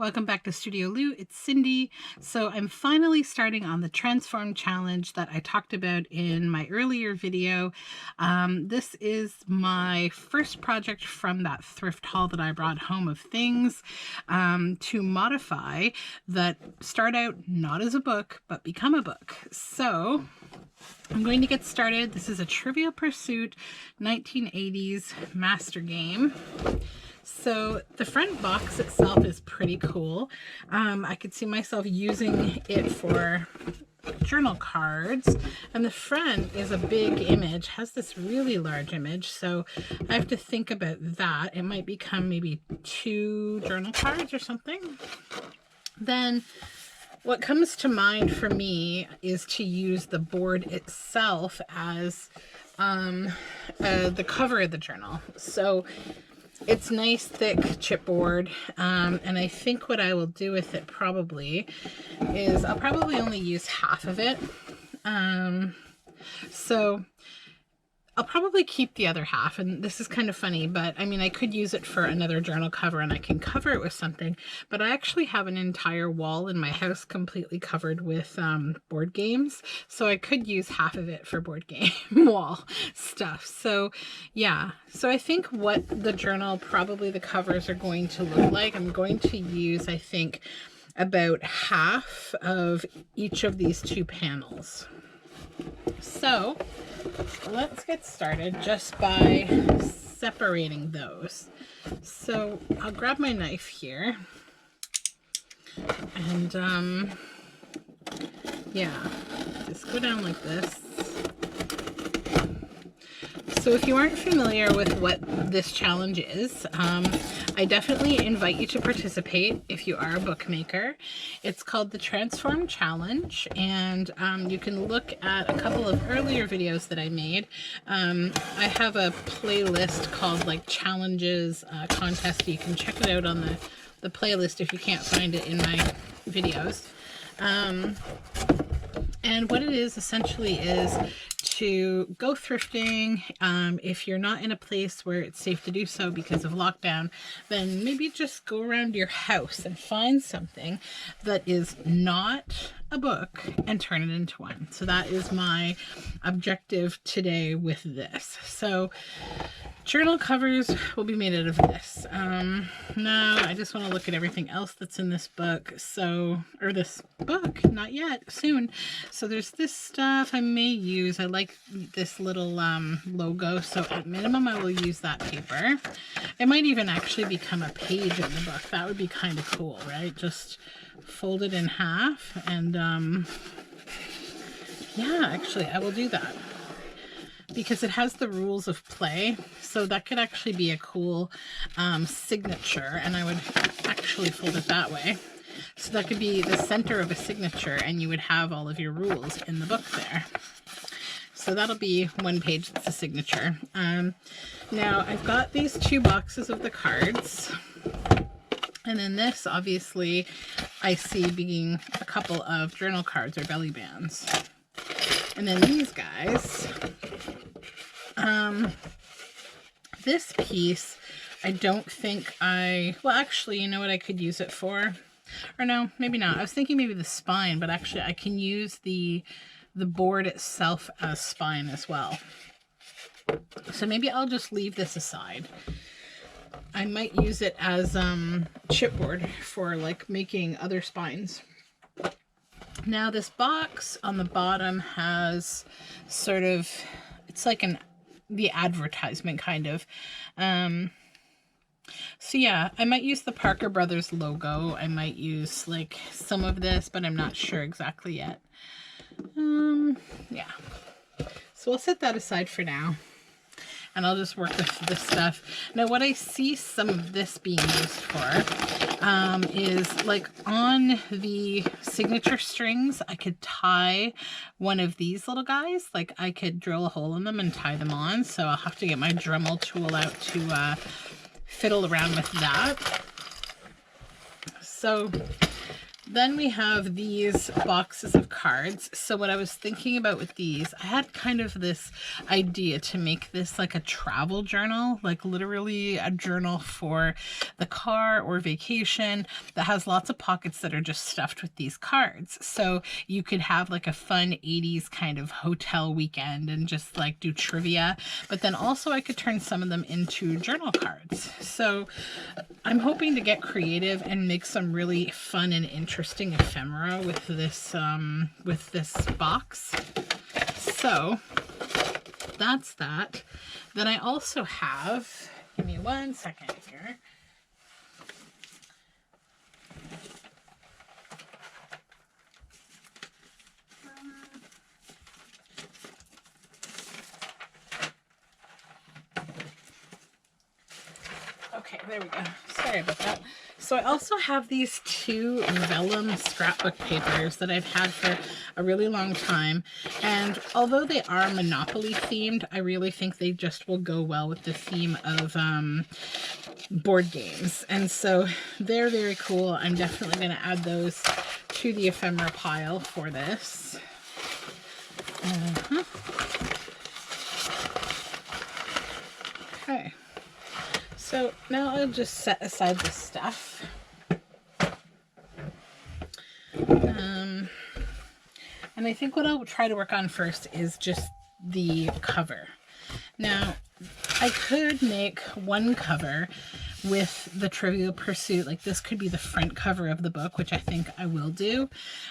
Welcome back to Studioloo. It's Cindy. So I'm finally starting on the transform challenge that I talked about in my earlier video. This is my first project from that thrift haul that I brought home of things to modify that start out not as a book, but become a book. So I'm going to get started. This is a Trivial Pursuit 1980s master game. So the front box itself is pretty cool. I could see myself using it for journal cards, and the front is a big image, has this really large image, so I have to think about that. It might become maybe 2 journal cards or something. Then what comes to mind for me is to use the board itself as the cover of the journal. So it's nice, thick chipboard, and I think what I will do with it probably is I'll probably only use half of it. So I'll probably keep the other half, and this is kind of funny, but I mean, I could use it for another journal cover and I can cover it with something, but I actually have an entire wall in my house completely covered with board games, so I could use half of it for board game wall stuff. So yeah, so I think what the journal, probably the covers are going to look like, I'm going to use, I think, about half of each of these 2 panels. So let's get started just by separating those. So I'll grab my knife here and yeah, just go down like this. So if you aren't familiar with what this challenge is, I definitely invite you to participate if you are a bookmaker. It's called the Transform Challenge, and you can look at a couple of earlier videos that I made. I have a playlist called like Challenges Contest. You can check it out on the playlist if you can't find it in my videos. And what it is essentially is to go thrifting. If you're not in a place where it's safe to do so because of lockdown, then maybe just go around your house and find something that is not a book and turn it into one. So that is my objective today with this. So journal covers will be made out of this. No, I just want to look at everything else that's in this book. So, or this book, not yet, soon. So there's this stuff I may use. I like this little logo, so at minimum I will use that paper. It might even actually become a page in the book. That would be kind of cool, right? Just fold it in half and yeah, actually I will do that, because it has the rules of play, so that could actually be a cool signature, and I would actually fold it that way. So that could be the center of a signature, and you would have all of your rules in the book there. So that'll be one page that's a signature. Now I've got these 2 boxes of the cards, and then this obviously I see being a couple of journal cards or belly bands. And then these guys, this piece, I don't think well, actually, you know what I could use it for? Or no, maybe not. I was thinking maybe the spine, but actually I can use the board itself as spine as well. So maybe I'll just leave this aside. I might use it as chipboard for like making other spines. Now this box on the bottom has sort of, it's like the advertisement kind of. So yeah, I might use the Parker Brothers logo. I might use like some of this, but I'm not sure exactly yet. Yeah. So we'll set that aside for now, and I'll just work with this stuff. Now what I see some of this being used for is like on the signature strings, I could tie one of these little guys. Like I could drill a hole in them and tie them on. So I'll have to get my Dremel tool out to fiddle around with that. So Then we have these boxes of cards. So what I was thinking about with these, I had kind of this idea to make this like a travel journal, like literally a journal for the car or vacation that has lots of pockets that are just stuffed with these cards. So you could have like a fun 80s kind of hotel weekend and just like do trivia, but then also I could turn some of them into journal cards. So I'm hoping to get creative and make some really fun and interesting ephemera with this box. So that's that. Then I also have, give me 1 second here. Okay, there we go. Sorry about that. So I also have these 2 vellum scrapbook papers that I've had for a really long time. And although they are Monopoly themed, I really think they just will go well with the theme of board games. And so they're very cool. I'm definitely going to add those to the ephemera pile for this. Okay. So now I'll just set aside this stuff. And I think what I'll try to work on first is just the cover. Now, I could make one cover with the Trivial Pursuit. Like this could be the front cover of the book, which I think I will do.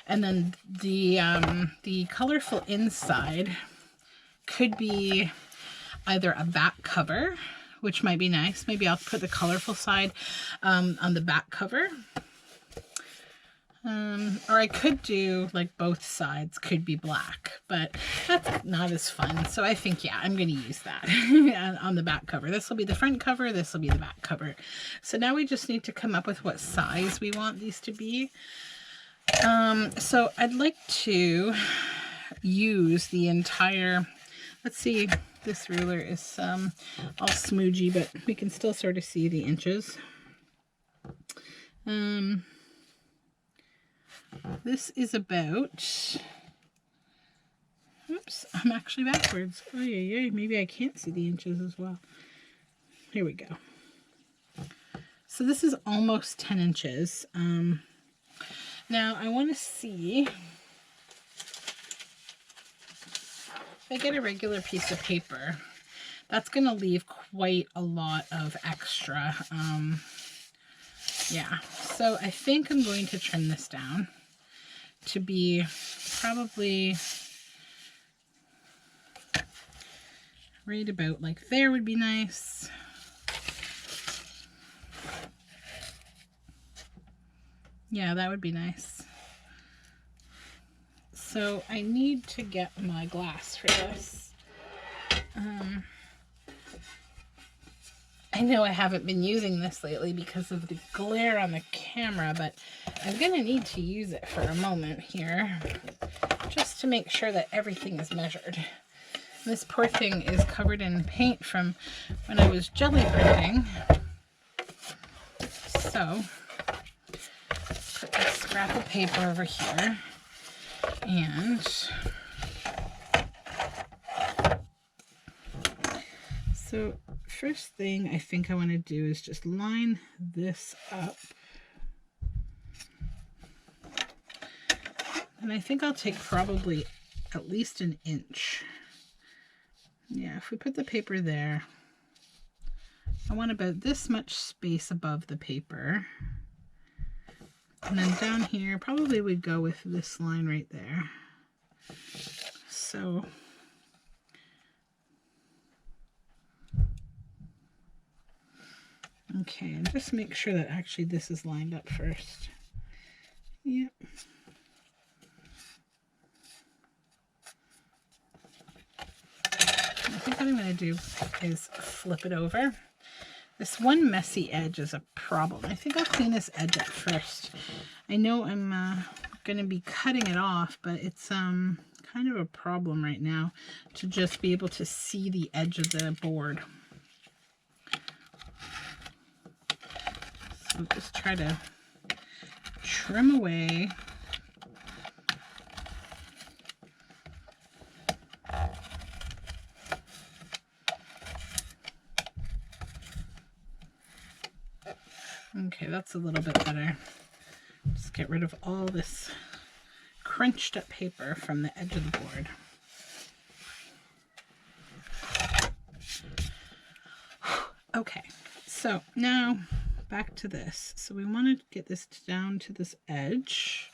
And then the colorful inside could be either a back cover, which might be nice. Maybe I'll put the colorful side on the back cover. Or I could do like both sides could be black, but that's not as fun. So I think, yeah, I'm going to use that on the back cover. This will be the front cover. This will be the back cover. So now we just need to come up with what size we want these to be. So I'd like to use the entire, let's see, this ruler is all smoochy, but we can still sort of see the inches. This is about, oops, I'm actually backwards. Oh, yeah, maybe I can't see the inches as well. Here we go. So this is almost 10 inches. Now I want to see if I get a regular piece of paper, that's going to leave quite a lot of extra. Yeah, so I think I'm going to trim this down to be probably right about like there would be nice. Yeah, that would be nice. So I need to get my glass for this. I know I haven't been using this lately because of the glare on the camera, but I'm going to need to use it for a moment here just to make sure that everything is measured. This poor thing is covered in paint from when I was jelly printing. So, put this scrap of paper over here and so first thing I think I want to do is just line this up. And I think I'll take probably at least an inch. Yeah, if we put the paper there, I want about this much space above the paper. And then down here, probably we'd go with this line right there. So okay, and just make sure that actually this is lined up first. Yep. I think what I'm going to do is flip it over. This one messy edge is a problem. I think I'll clean this edge up first. I know I'm going to be cutting it off, but it's kind of a problem right now to just be able to see the edge of the board. So just try to trim away okay, that's a little bit better. Just get rid of all this crunched up paper from the edge of the board. Okay, so now back to this. So we want to get this down to this edge.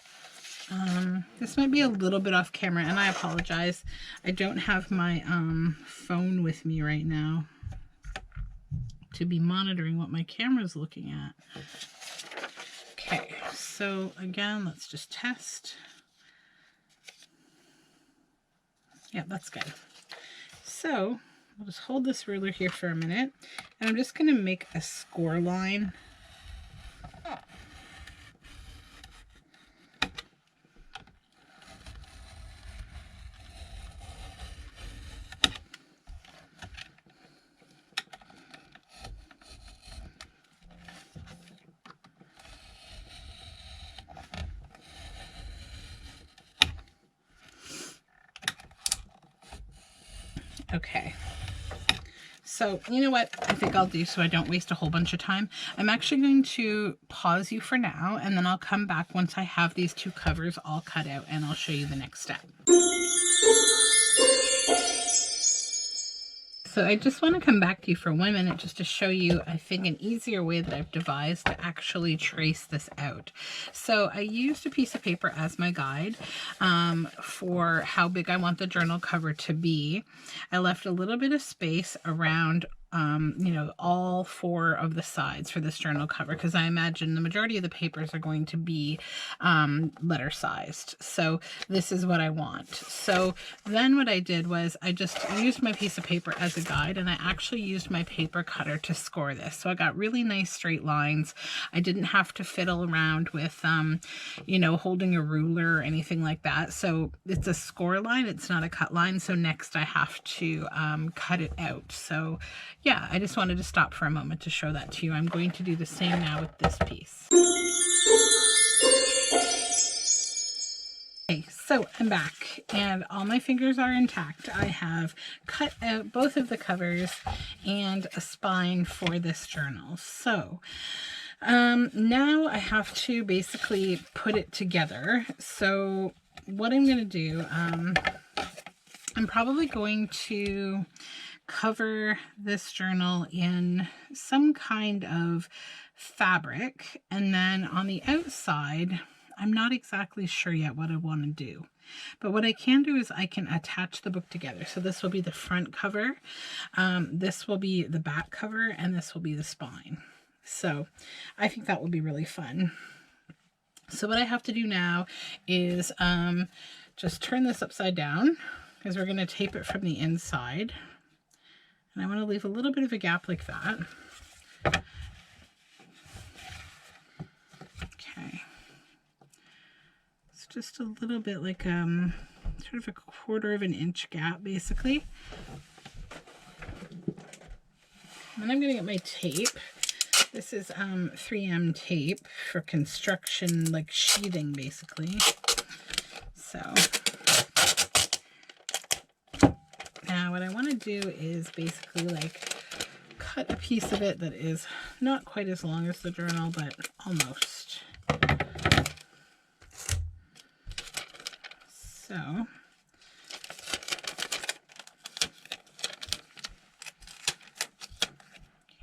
This might be a little bit off camera, and I apologize. I don't have my phone with me right now to be monitoring what my camera's looking at. Okay, so again, let's just test. Yeah, that's good. So I'll just hold this ruler here for a minute, and I'm just going to make a score line. Okay, so you know what I think I'll do so I don't waste a whole bunch of time? I'm actually going to pause you for now, and then I'll come back once I have these two covers all cut out, and I'll show you the next step. So I just want to come back to you for 1 minute just to show you, I think, an easier way that I've devised to actually trace this out. So I used a piece of paper as my guide for how big I want the journal cover to be. I left a little bit of space around you know, all 4 of the sides for this journal cover, because I imagine the majority of the papers are going to be letter sized. So this is what I want. So then what I did was I just used my piece of paper as a guide, and I actually used my paper cutter to score this. So I got really nice straight lines. I didn't have to fiddle around with, you know, holding a ruler or anything like that. So it's a score line. It's not a cut line. So next I have to cut it out. So yeah, I just wanted to stop for a moment to show that to you. I'm going to do the same now with this piece. Okay, so I'm back and all my fingers are intact. I have cut out both of the covers and a spine for this journal. So now I have to basically put it together. So what I'm going to do, I'm probably going to cover this journal in some kind of fabric, and then on the outside I'm not exactly sure yet what I want to do, but what I can do is I can attach the book together. So this will be the front cover, this will be the back cover, and this will be the spine. So I think that will be really fun. So what I have to do now is just turn this upside down, because we're going to tape it from the inside. And I want to leave a little bit of a gap like that. Okay. It's just a little bit like sort of a 1/4 of an inch gap, basically. And I'm going to get my tape. This is 3M tape for construction, like sheathing, basically. So now what I want to do is basically like cut a piece of it that is not quite as long as the journal, but almost. So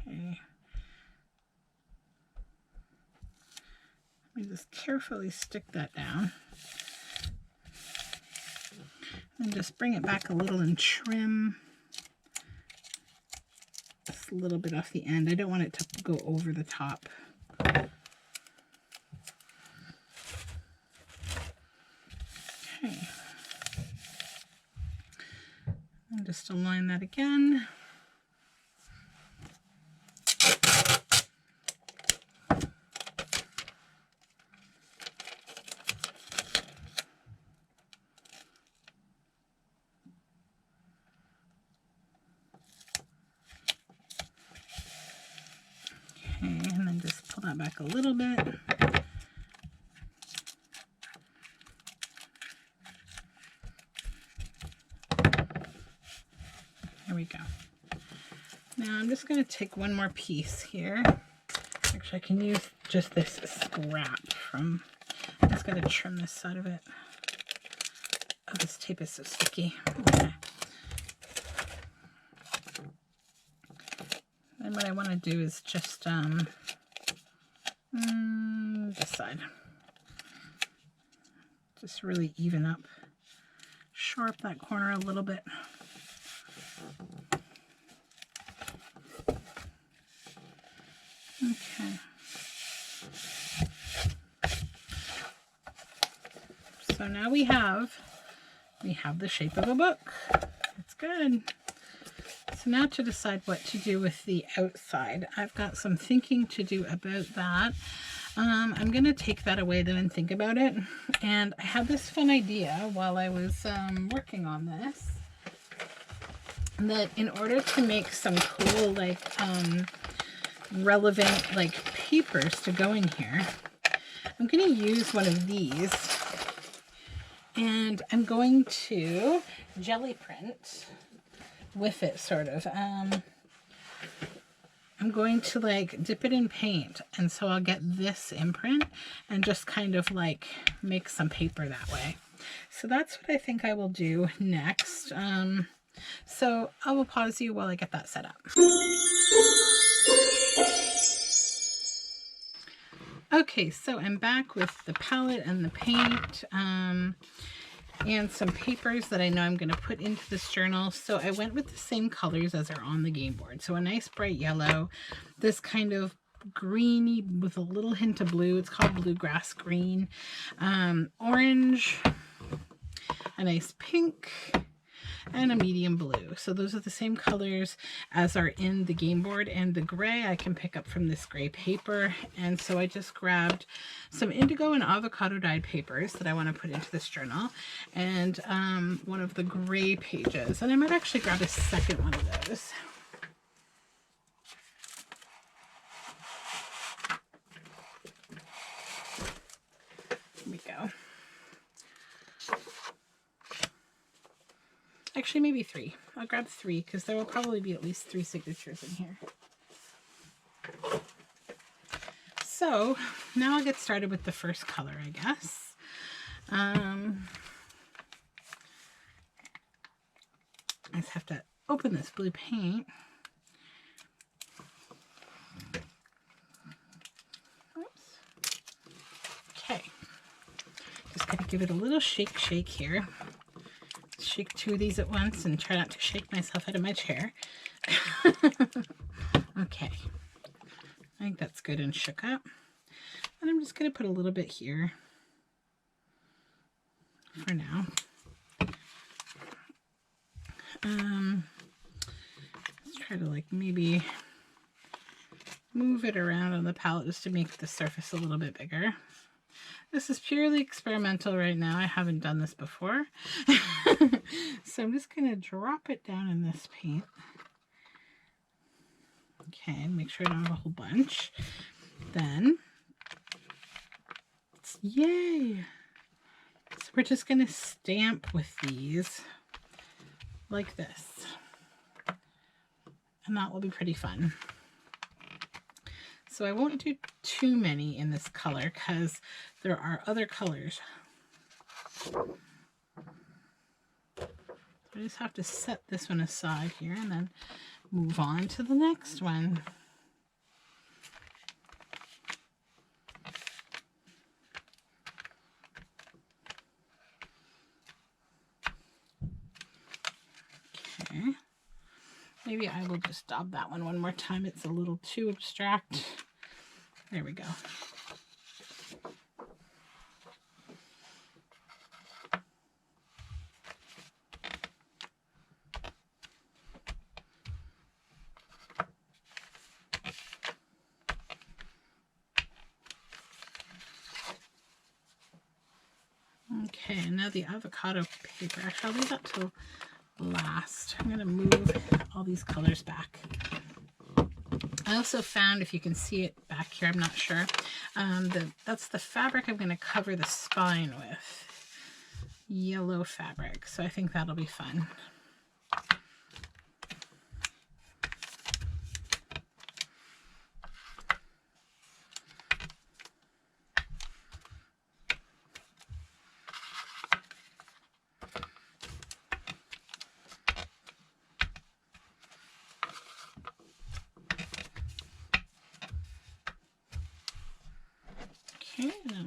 okay, let me just carefully stick that down. And just bring it back a little and trim just a little bit off the end. I don't want it to go over the top. Okay. And just align that again. And then just pull that back a little bit. There we go. Now I'm just going to take one more piece here. Actually, I can use just this scrap from, I'm just going to trim this side of it. Oh, this tape is so sticky. Okay. And what I want to do is just this side. Just really even up, shore up that corner a little bit. Okay. So now we have the shape of a book. That's good. So now to decide what to do with the outside. I've got some thinking to do about that. I'm going to take that away then and think about it. And I had this fun idea while I was working on this, that in order to make some cool, like, relevant, like, papers to go in here, I'm going to use one of these. And I'm going to jelly print with it, sort of. I'm going to like dip it in paint, and so I'll get this imprint and just kind of like make some paper that way. So that's what I think I will do next. So I will pause you while I get that set up. Okay, so I'm back with the palette and the paint. And some papers that I know I'm going to put into this journal. So I went with the same colors as are on the game board. So a nice bright yellow, this kind of greeny with a little hint of blue. It's called bluegrass green. Orange, a nice pink, and a medium blue. So those are the same colors as are in the game board, and the gray I can pick up from this gray paper. And so I just grabbed some indigo and avocado dyed papers that I want to put into this journal, and one of the gray pages, and I might actually grab a second one of those. Here we go. Actually, maybe 3. I'll grab 3 because there will probably be at least 3 signatures in here. So now I'll get started with the first color, I guess. I just have to open this blue paint. Oops. Okay. Just going to give it a little shake here. Shake 2 of these at once and try not to shake myself out of my chair. Okay, I think that's good and shook up. And I'm just going to put a little bit here for now. Let's try to like maybe move it around on the palette just to make the surface a little bit bigger. This is purely experimental right now. I haven't done this before. So I'm just going to drop it down in this paint. Okay, make sure I don't have a whole bunch. Then, yay! So we're just going to stamp with these like this. And that will be pretty fun. So I won't do too many in this color because there are other colors. I just have to set this one aside here and then move on to the next one. Okay. Maybe I will just dab that one more time. It's a little too abstract. There we go. Okay, and now the avocado paper. Actually, I'll leave that till last. I'm going to move all these colors back. I also found, if you can see it back here, I'm not sure, that's the fabric I'm going to cover the spine with. Yellow fabric. So I think that'll be fun.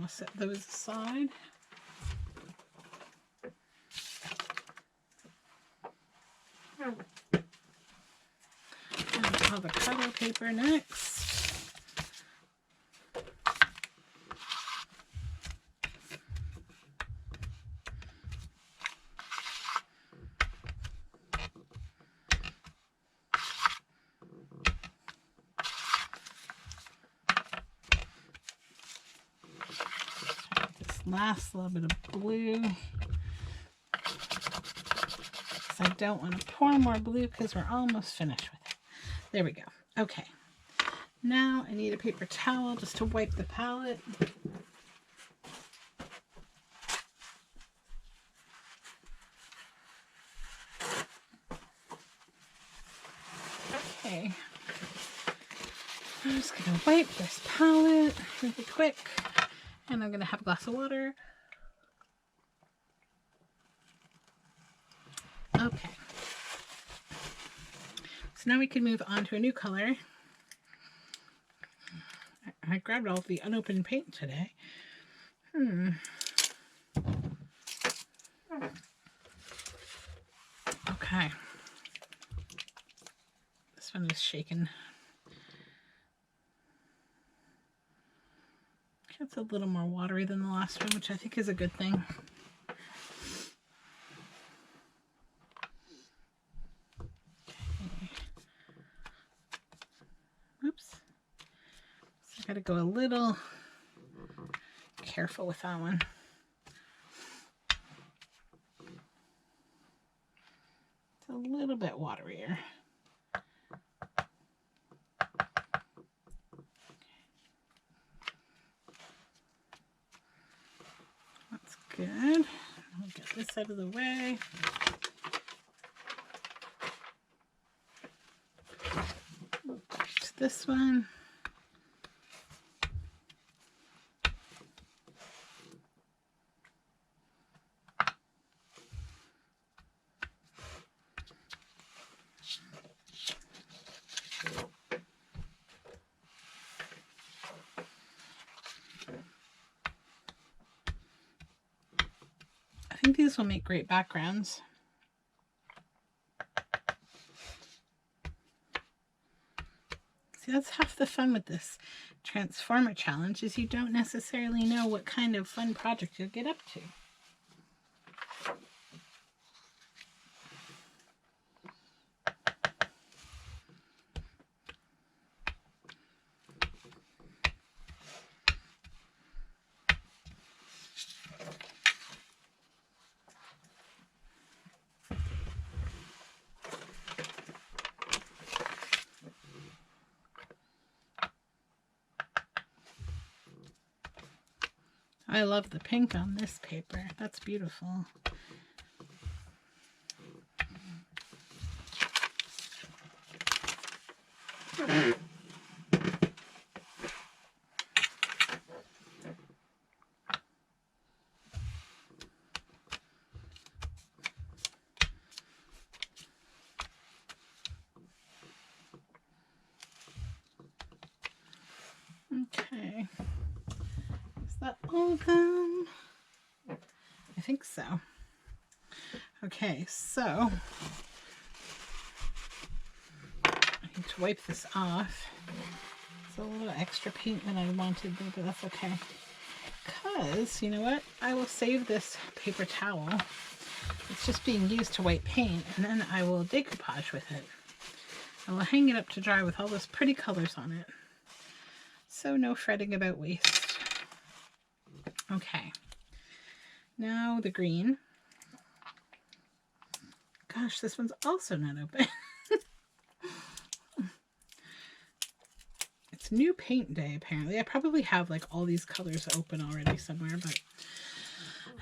I'll set those aside. And avocado paper next. Last little bit of blue, because I don't want to pour more blue because we're almost finished with it. There we go. Okay, now I need a paper towel just to wipe the palette. Okay, I'm just gonna wipe this palette really quick. And I'm going to have a glass of water. Okay. So now we can move on to a new color. I grabbed all the unopened paint today. Okay. This one is shaken. It's a little more watery than the last one, which I think is a good thing. Okay. Oops. So I gotta go a little careful with that one. It's a little bit waterier. Good. I'll get this out of the way. There's this one. I think these will make great backgrounds. See, that's half the fun with this Transformer challenge, is you don't necessarily know what kind of fun project you'll get up to. I love the pink on this paper. That's beautiful. Okay. Is that all of them? I think so. Okay, so I need to wipe this off. It's a little extra paint than I wanted there, but that's okay. Because, you know what? I will save this paper towel. It's just being used to wipe paint, and then I will decoupage with it. I will hang it up to dry with all those pretty colors on it. So no fretting about waste. Okay. Now the green. Gosh, this one's also not open. It's new paint day, apparently. I probably have like all these colors open already somewhere, but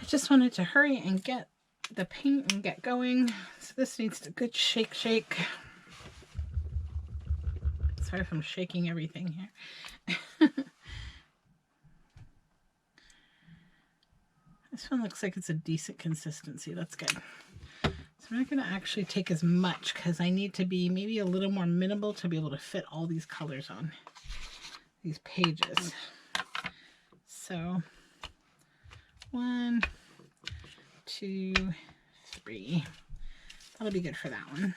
I just wanted to hurry and get the paint and get going. So this needs a good shake. Sorry if I'm shaking everything here. This one looks like it's a decent consistency. That's good. So I'm not going to actually take as much because I need to be maybe a little more minimal to be able to fit all these colors on these pages. So 1, 2, 3. That'll be good for that one.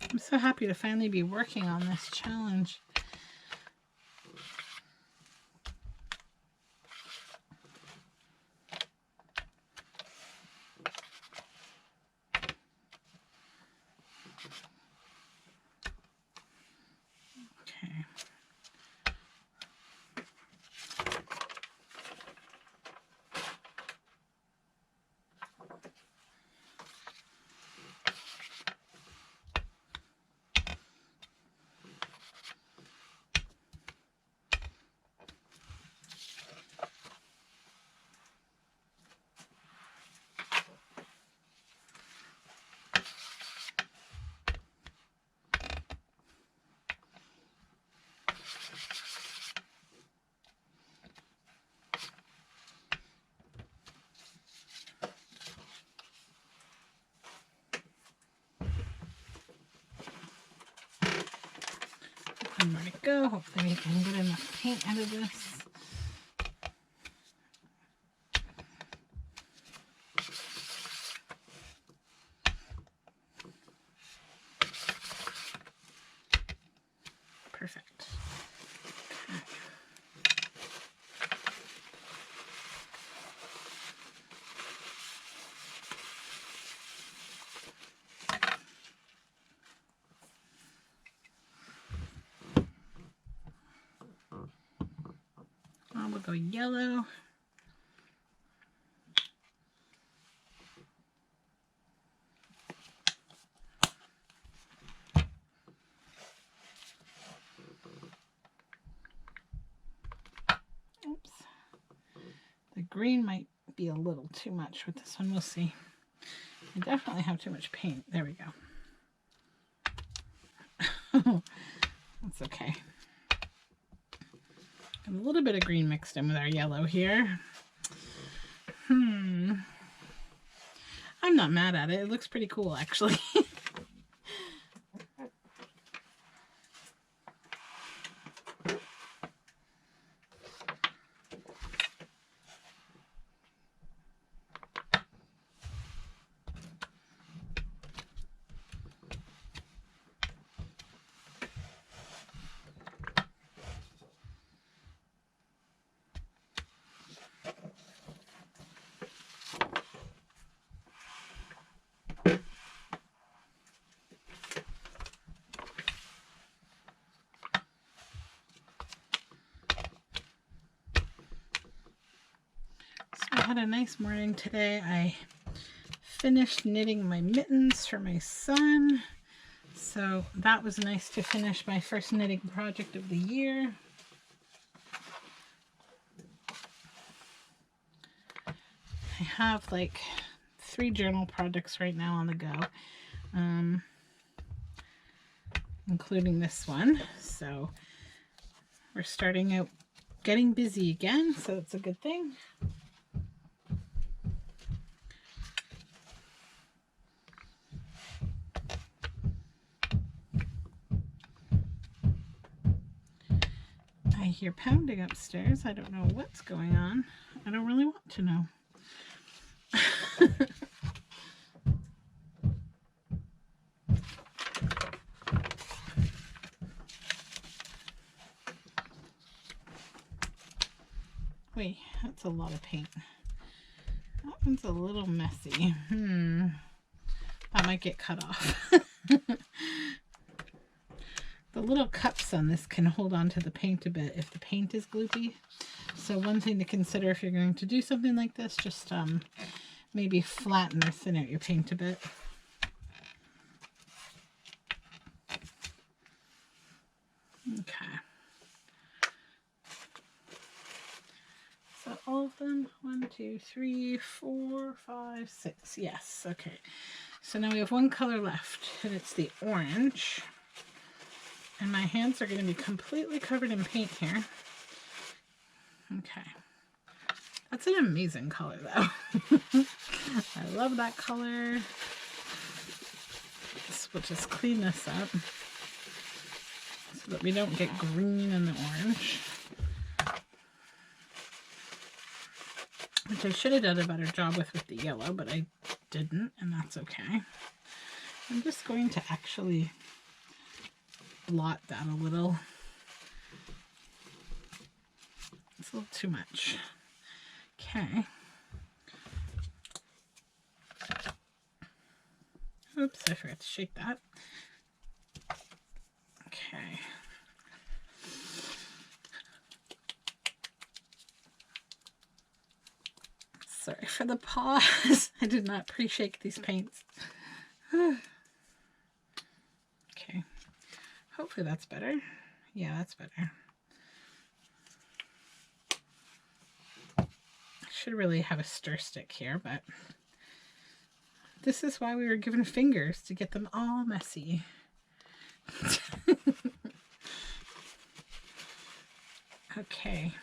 I'm so happy to finally be working on this challenge. Okay. One more to go. Hopefully we can get enough paint out of this. Perfect. Okay. We'll go yellow. Oops. The green might be a little too much with this one. We'll see. I definitely have too much paint. There we go. That's okay. A little bit of green mixed in with our yellow here. I'm not mad at it. It looks pretty cool, actually. I had a nice morning today. I finished knitting my mittens for my son. So that was nice to finish my first knitting project of the year. I have like 3 journal projects right now on the go, including this one. So we're starting out getting busy again, so it's a good thing. I hear pounding upstairs. I don't know what's going on. I don't really want to know. Wait, that's a lot of paint. That one's a little messy. That might get cut off. The little cups on this can hold on to the paint a bit if the paint is gloopy. So one thing to consider if you're going to do something like this, just maybe flatten or thin out your paint a bit. Okay. So all of them, 1, 2, 3, 4, 5, 6. Yes, okay. So now we have one color left, and it's the orange. And my hands are going to be completely covered in paint here. Okay. That's an amazing color, though. I love that color. So we'll just clean this up so that we don't get green in the orange. Which I should have done a better job with the yellow, but I didn't, and that's okay. I'm just going to actually blot that a little. It's a little too much. Okay. Oops, I forgot to shake that. Okay. Sorry for the pause. I did not pre-shake these paints. Okay. Hopefully that's better. Yeah, that's better. I should really have a stir stick here, but this is why we were given fingers, to get them all messy. Okay.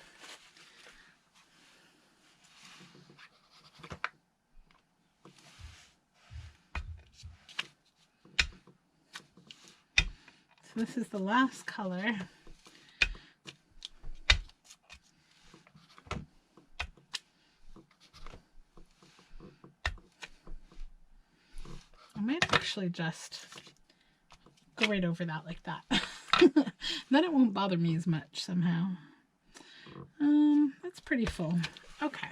So this is the last color. I might actually just go right over that like that. Then it won't bother me as much somehow. That's pretty full. Okay.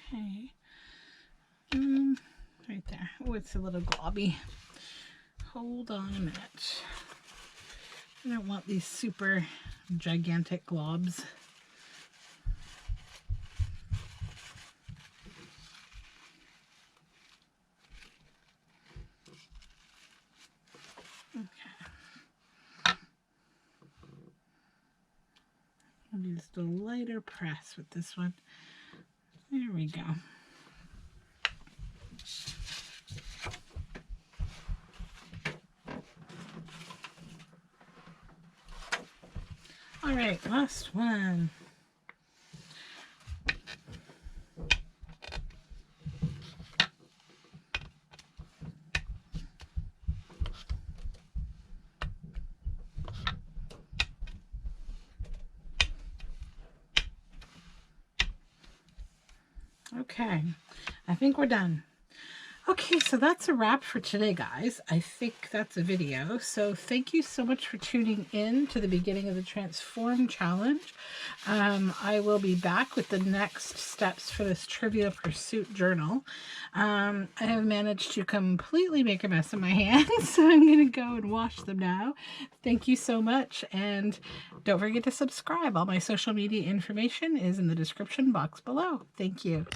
Okay. Right there. Oh, it's a little globby. Hold on a minute. I don't want these super gigantic globs. Okay. I'll use the lighter press with this one. There we go. All right, last one. Okay, I think we're done. Okay, so that's a wrap for today, guys. I think that's a video. So thank you so much for tuning in to the beginning of the Transform Challenge. I will be back with the next steps for this Trivia Pursuit journal. I have managed to completely make a mess of my hands, so I'm going to go and wash them now. Thank you so much, and don't forget to subscribe. All my social media information is in the description box below. Thank you.